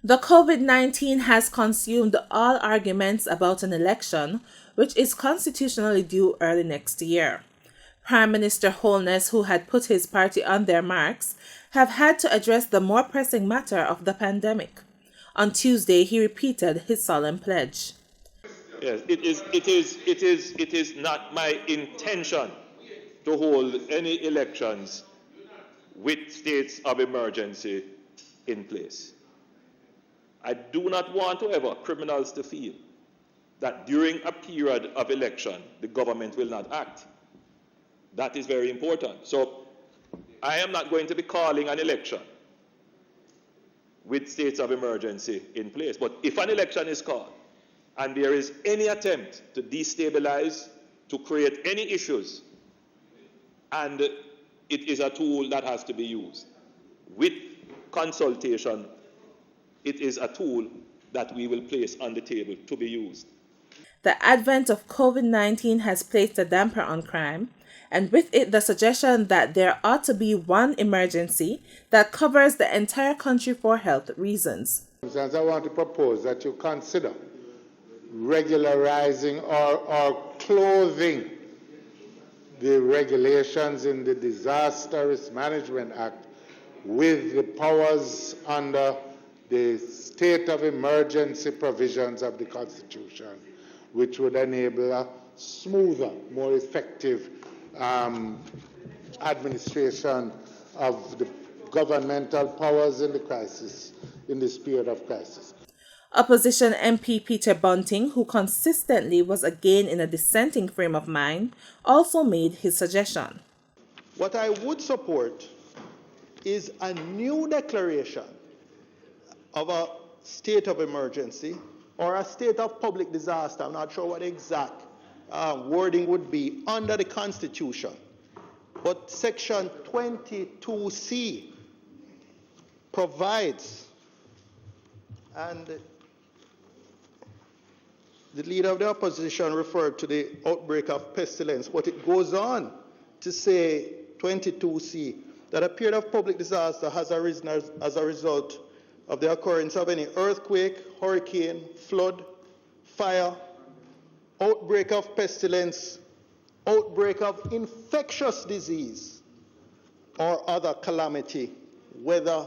The COVID-19 has consumed all arguments about an election, which is constitutionally due early next year. Prime Minister Holness, who had put his party on their marks, have had to address the more pressing matter of the pandemic. On Tuesday, he repeated his solemn pledge. Yes, it is not my intention to hold any elections with states of emergency in place. I do not want, however, criminals to feel that during a period of election, the government will not act. That is very important. So I am not going to be calling an election with states of emergency in place. But if an election is called and there is any attempt to destabilize, to create any issues, and it is a tool that has to be used with consultation, it is a tool that we will place on the table to be used. The advent of COVID-19 has placed a damper on crime, and with it the suggestion that there ought to be one emergency that covers the entire country for health reasons. I want to propose that you consider regularizing or clothing the regulations in the Disaster Risk Management Act with the powers under the state of emergency provisions of the Constitution, which would enable a smoother, more effective administration of the governmental powers in the crisis, in this period of crisis. Opposition MP Peter Bunting, who consistently was again in a dissenting frame of mind, also made his suggestion. What I would support is a new declaration of a state of emergency or a state of public disaster. I'm not sure what the exact wording would be under the Constitution. But Section 22C provides, and the leader of the opposition referred to the outbreak of pestilence, but it goes on to say, 22C, that a period of public disaster has arisen as a result of the occurrence of any earthquake, hurricane, flood, fire, outbreak of pestilence, outbreak of infectious disease, or other calamity, whether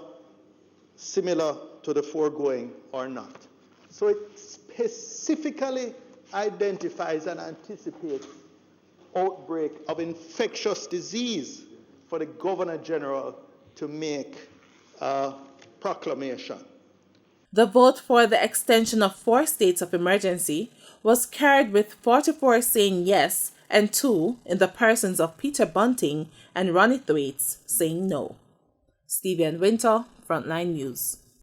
similar to the foregoing or not. So it specifically identifies and anticipates outbreak of infectious disease for the Governor General to make a proclamation. The vote for the extension of 4 states of emergency was carried with 44 saying yes and 2 in the persons of Peter Bunting and Ronnie Thwaites saying no. Stevy-Ann Wynter, Frontline News.